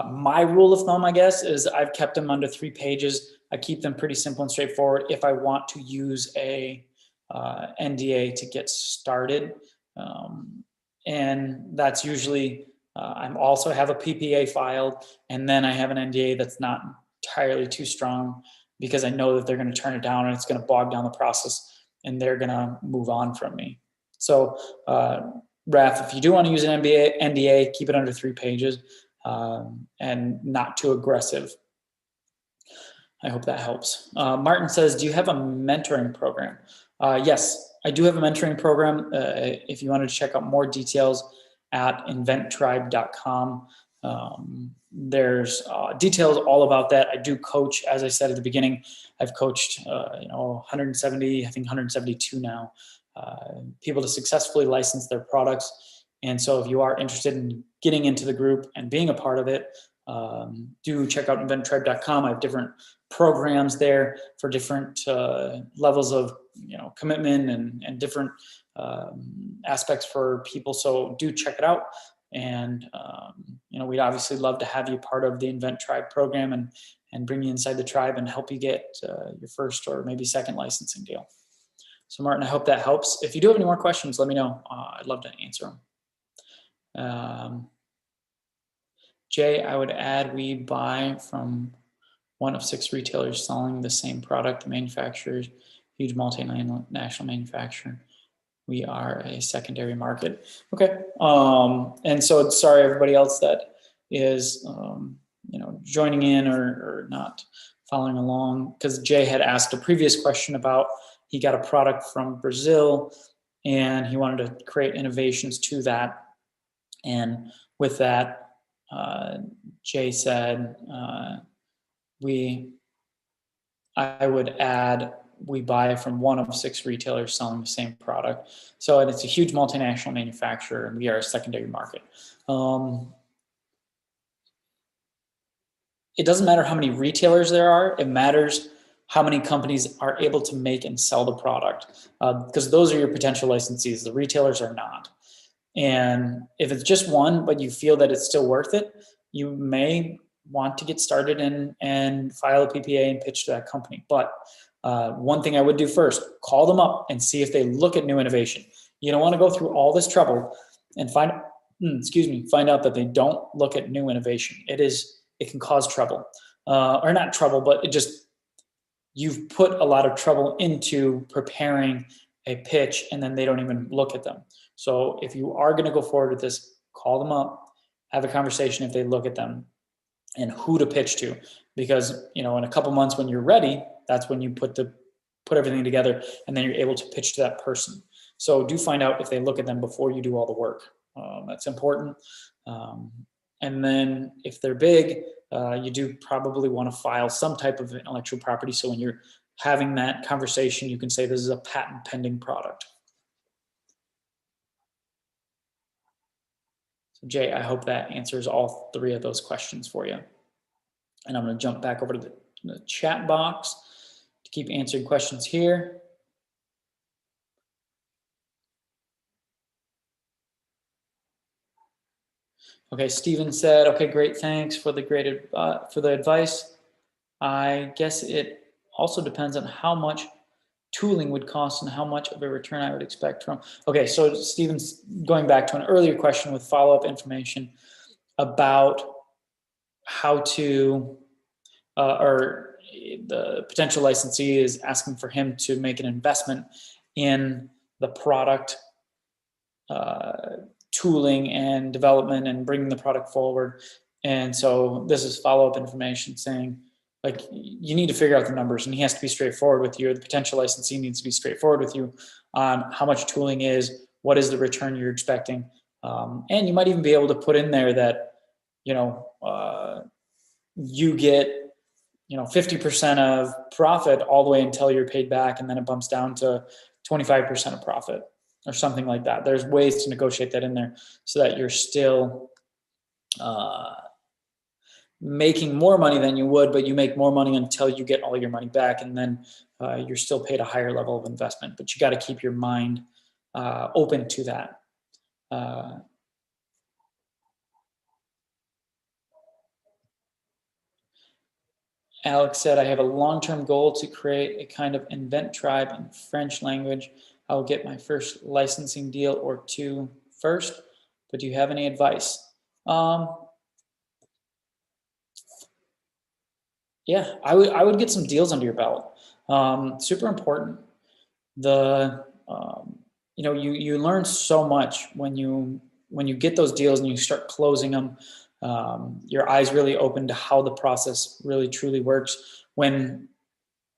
my rule of thumb, I guess, is I've kept them under 3 pages. I keep them pretty simple and straightforward if I want to use a NDA to get started. And that's usually, I also have a PPA filed, and then I have an NDA that's not entirely too strong because I know that they're going to turn it down and it's going to bog down the process and they're going to move on from me. So, Raf, if you do want to use an NDA, keep it under 3 pages and not too aggressive. I hope that helps. Martin says, do you have a mentoring program? Yes, I do have a mentoring program. If you wanted to check out more details at inventtribe.com. There's details all about that. I do coach, as I said at the beginning, I've coached 170, I think 172 now, people to successfully license their products. And so if you are interested in getting into the group and being a part of it, do check out inventtribe.com. I have different programs there for different levels of commitment and different aspects for people. So do check it out. And we'd obviously love to have you part of the Invent Tribe program and bring you inside the tribe and help you get your first or maybe second licensing deal. So Martin, I hope that helps. If you do have any more questions, let me know. I'd love to answer them. Jay, I would add, we buy from one of 6 retailers selling the same product, manufacturers, huge multinational manufacturer. We are a secondary market. Okay. And so sorry, everybody else that is, joining in or not following along, because Jay had asked a previous question about, he got a product from Brazil and he wanted to create innovations to that. And with that, Jay said, I would add, we buy from one of 6 retailers selling the same product. So it's a huge multinational manufacturer and we are a secondary market. It doesn't matter how many retailers there are, it matters how many companies are able to make and sell the product, because those are your potential licensees. The retailers are not. And if it's just one, but you feel that it's still worth it, you may want to get started and file a PPA and pitch to that company. But one thing I would do first, call them up and see if they look at new innovation. You don't want to go through all this trouble and find out that they don't look at new innovation. It can cause trouble, or not trouble, but you've put a lot of trouble into preparing a pitch and then they don't even look at them. So if you are going to go forward with this, call them up, have a conversation if they look at them and who to pitch to, because in a couple months when you're ready, that's when you put everything together and then you're able to pitch to that person. So do find out if they look at them before you do all the work. That's important. And then if they're big, you do probably want to file some type of intellectual property. So when you're having that conversation, you can say this is a patent pending product. So Jay, I hope that answers all 3 of those questions for you. And I'm going to jump back over to the chat box to keep answering questions here. Okay, Steven said, okay, great, thanks for the advice. I guess it also depends on how much tooling would cost and how much of a return I would expect from. Okay, so Steven's going back to an earlier question with follow-up information about how to, or the potential licensee is asking for him to make an investment in the product tooling and development and bringing the product forward. And so this is follow-up information saying, like, you need to figure out the numbers, and he has to be straightforward with you. The potential licensee needs to be straightforward with you on how much tooling is, what is the return you're expecting. And you might even be able to put in there that, you get, 50% of profit all the way until you're paid back, and then it bumps down to 25% of profit or something like that. There's ways to negotiate that in there so that you're still making more money than you would, but you make more money until you get all your money back, and then you're still paid a higher level of investment. But you got to keep your mind open to that. Alex said, I have a long-term goal to create a kind of invent tribe in French language. I will get my first licensing deal or two first, but do you have any advice? Yeah, I would get some deals under your belt. Super important. You learn so much when you get those deals and you start closing them. Your eyes really open to how the process really truly works. And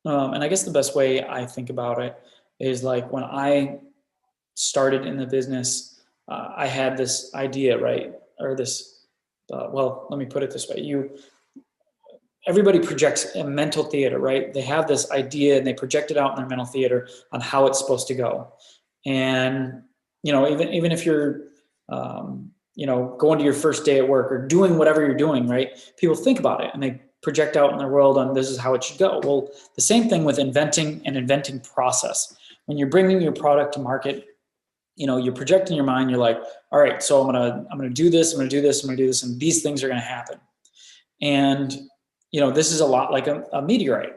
I guess the best way I think about it is like when I started in the business, I had this idea, right? Or this, well, let me put it this way. Everybody projects a mental theater, right? They have this idea and they project it out in their mental theater on how it's supposed to go. And, even if you're, going to your first day at work or doing whatever you're doing, right? People think about it and they project out in their world on this is how it should go. Well, the same thing with inventing process. When you're bringing your product to market, you're projecting your mind. You're like, all right, so I'm gonna do this. I'm gonna do this. I'm gonna do this, and these things are gonna happen. And this is a lot like a meteorite.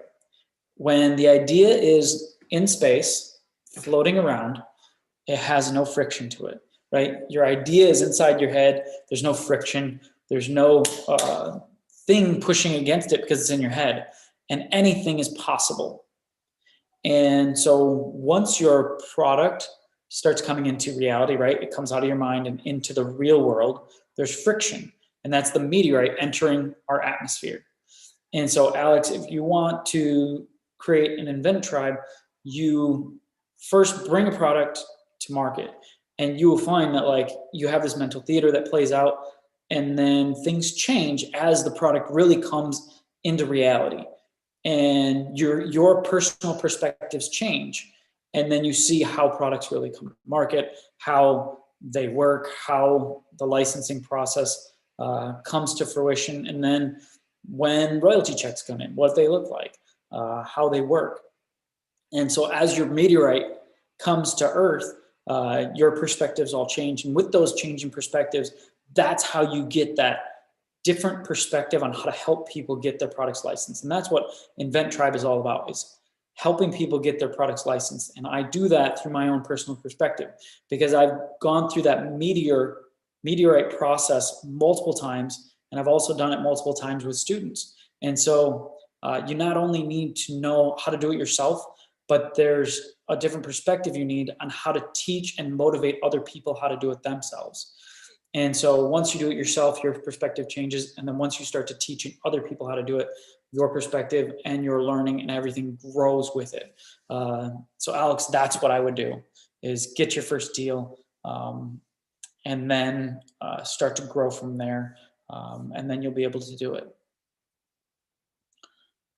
When the idea is in space, floating around, it has no friction to it, right? Your idea is inside your head. There's no friction. There's no thing pushing against it because it's in your head. And anything is possible. And so once your product starts coming into reality, right? It comes out of your mind and into the real world, there's friction. And that's the meteorite entering our atmosphere. And so, Alex, if you want to create an invent tribe, you first bring a product to market, and you will find that like you have this mental theater that plays out, and then things change as the product really comes into reality, and your personal perspectives change, and then you see how products really come to market, how they work, how the licensing process comes to fruition, and then when royalty checks come in, what they look like, how they work. And so as your meteorite comes to Earth, your perspectives all change. And with those changing perspectives, that's how you get that different perspective on how to help people get their products licensed. And that's what Invent Tribe is all about, is helping people get their products licensed. And I do that through my own personal perspective, because I've gone through that meteorite process multiple times, and I've also done it multiple times with students. And so you not only need to know how to do it yourself, but there's a different perspective you need on how to teach and motivate other people how to do it themselves. And so once you do it yourself, your perspective changes. And then once you start to teaching other people how to do it, your perspective and your learning and everything grows with it. So Alex, that's what I would do, is get your first deal, and then start to grow from there. And then you'll be able to do it.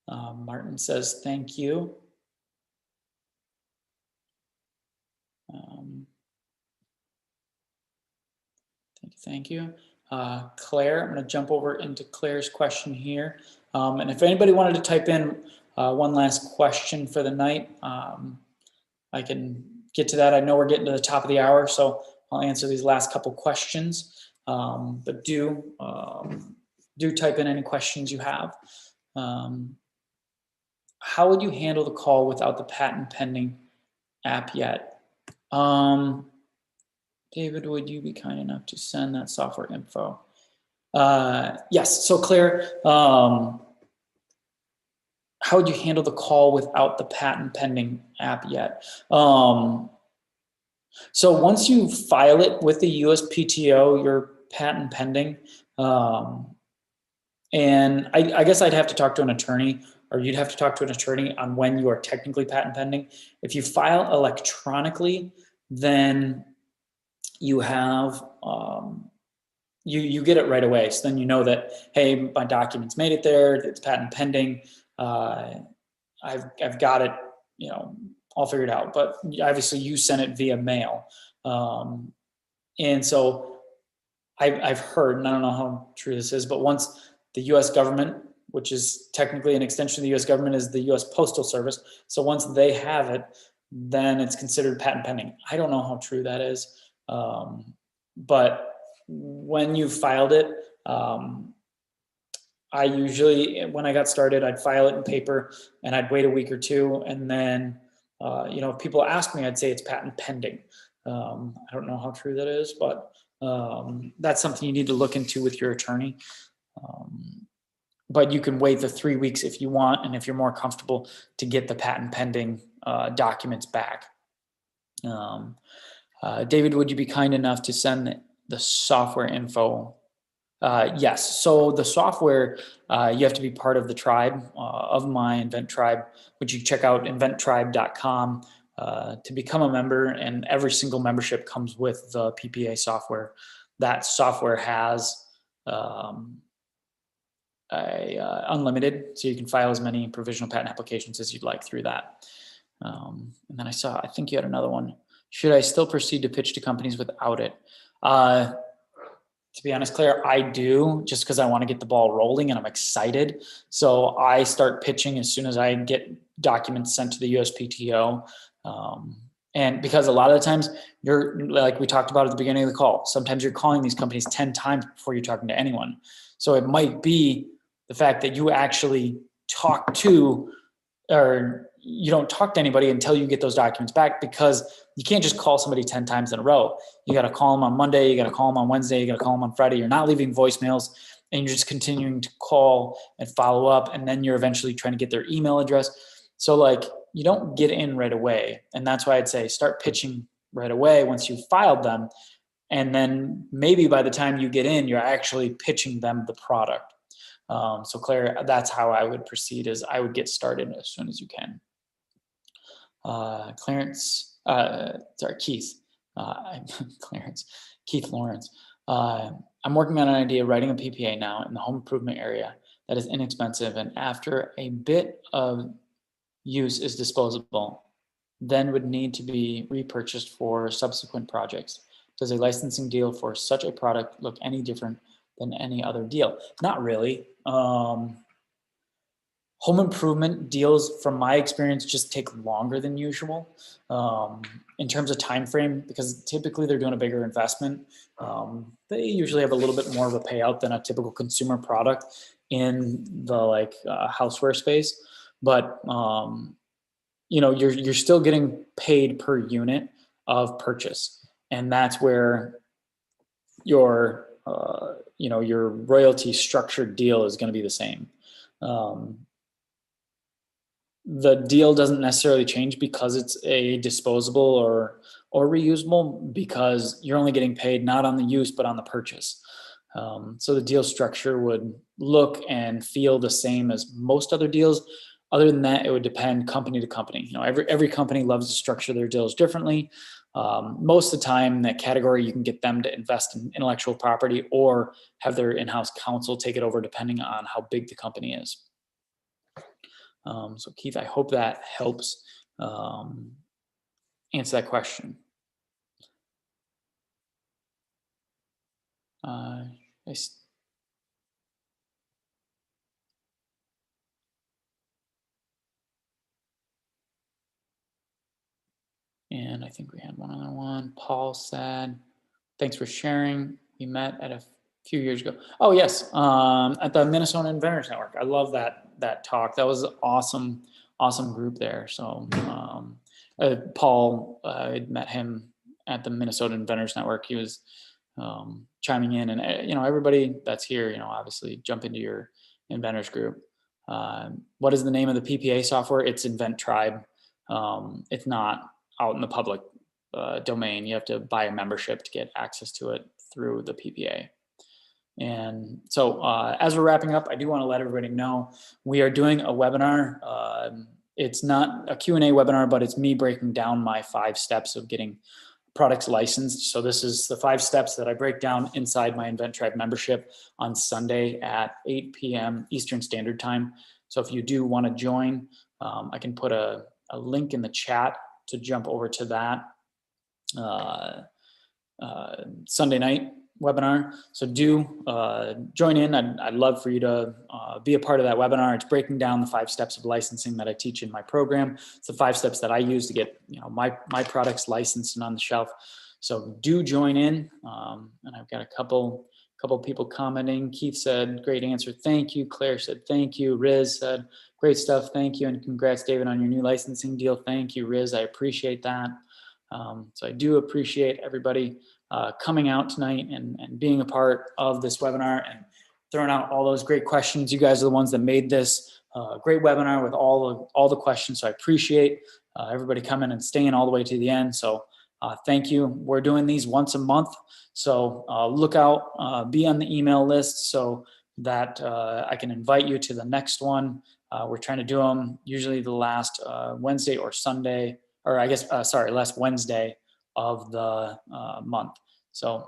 Martin says, thank you. Thank you. Claire, I'm going to jump over into Claire's question here. And if anybody wanted to type in one last question for the night, I can get to that. I know we're getting to the top of the hour, so I'll answer these last couple questions. But do type in any questions you have. How would you handle the call without the patent pending app yet? David, would you be kind enough to send that software info? Yes. So Claire, how would you handle the call without the patent pending app yet? So once you file it with the USPTO, you're patent pending. And I guess I'd have to talk to an attorney, or you'd have to talk to an attorney on when you are technically patent pending. If you file electronically, then you have, you get it right away. So then you know that, hey, my documents made it there, it's patent pending. I've got it, all figured out. But obviously you sent it via mail. And so I've heard, and I don't know how true this is, but once The US government, which is technically an extension of the US government, is the US Postal Service. So once they have it, then it's considered patent pending. I don't know how true that is. But when you filed it, I usually, when I got started, I'd file it in paper and I'd wait a week or two. And then, if people ask me, I'd say it's patent pending. I don't know how true that is, but that's something you need to look into with your attorney. But you can wait the 3 weeks if you want, and if you're more comfortable, to get the patent pending documents back. David, would you be kind enough to send the software info? Yes. So the software, you have to be part of the tribe of my Invent Tribe, which you check out inventtribe.com to become a member. And every single membership comes with the PPA software. That software has unlimited, so you can file as many provisional patent applications as you'd like through that. And then I think you had another one. Should I still proceed to pitch to companies without it? To be honest, Claire, I do, just because I want to get the ball rolling and I'm excited. So I start pitching as soon as I get documents sent to the USPTO. And because a lot of the times you're, like we talked about at the beginning of the call, sometimes you're calling these companies 10 times before you're talking to anyone. So it might be the fact that you actually talk to, or you don't talk to anybody until you get those documents back, because you can't just call somebody 10 times in a row. You got to call them on Monday, you got to call them on Wednesday, you got to call them on Friday. You're not leaving voicemails, and you're just continuing to call and follow up. And then you're eventually trying to get their email address. So like, you don't get in right away. And that's why I'd say start pitching right away once you've filed them. And then maybe by the time you get in, you're actually pitching them the product. So Claire, that's how I would proceed, is I would get started as soon as you can. Keith Lawrence. I'm working on an idea of writing a PPA now in the home improvement area that is inexpensive, and after a bit of use is disposable, then would need to be repurchased for subsequent projects. Does a licensing deal for such a product look any different than any other deal? Not really. Home improvement deals, from my experience, just take longer than usual in terms of time frame, because typically they're doing a bigger investment. They usually have a little bit more of a payout than a typical consumer product in the houseware space. But you're still getting paid per unit of purchase, and that's where your your royalty structured deal is going to be the same. The deal doesn't necessarily change because it's a disposable or reusable, because you're only getting paid not on the use but on the purchase. So the deal structure would look and feel the same as most other deals. Other than that, it would depend company to company. Every company loves to structure their deals differently. Most of the time, in that category, you can get them to invest in intellectual property or have their in-house counsel take it over, depending on how big the company is. So Keith, I hope that helps answer that question. And I think we had one other one. Paul said, thanks for sharing. We met at a few years ago. Oh yes, at the Minnesota Inventors Network. I love that talk. That was awesome group there. So Paul, I met him at the Minnesota Inventors Network. He was chiming in, and everybody that's here, obviously jump into your inventors group. What is the name of the PPA software? It's Invent Tribe. It's not out in the public domain. You have to buy a membership to get access to it through the PPA. And so as we're wrapping up, I do want to let everybody know we are doing a webinar. It's not a Q&A webinar, but it's me breaking down my 5 steps of getting products licensed. So this is the 5 steps that I break down inside my Invent Tribe membership on Sunday at 8 p.m. Eastern Standard Time. So if you do want to join, I can put a link in the chat to jump over to that Sunday night. webinar. So do join in. I'd love for you to be a part of that webinar. It's breaking down the 5 steps of licensing that I teach in my program. It's the 5 steps that I use to get my products licensed and on the shelf. So do join in. And I've got a couple people commenting. Keith said, great answer. Thank you. Claire said, thank you. Riz said, great stuff. Thank you. And congrats, David, on your new licensing deal. Thank you, Riz. I appreciate that. So I do appreciate everybody coming out tonight and being a part of this webinar and throwing out all those great questions. You guys are the ones that made this great webinar with all the questions. So I appreciate everybody coming and staying all the way to the end. So thank you. We're doing these once a month. So look out, be on the email list so that I can invite you to the next one. We're trying to do them usually the last Wednesday or Sunday, or I guess, last Wednesday of the month. So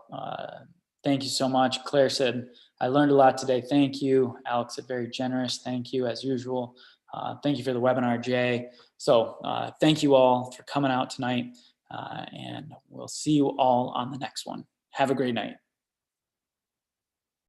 thank you so much. Claire said, I learned a lot today. Thank you. Alex said, very generous. Thank you as usual. Thank you for the webinar, Jay. So thank you all for coming out tonight, and we'll see you all on the next one. Have a great night.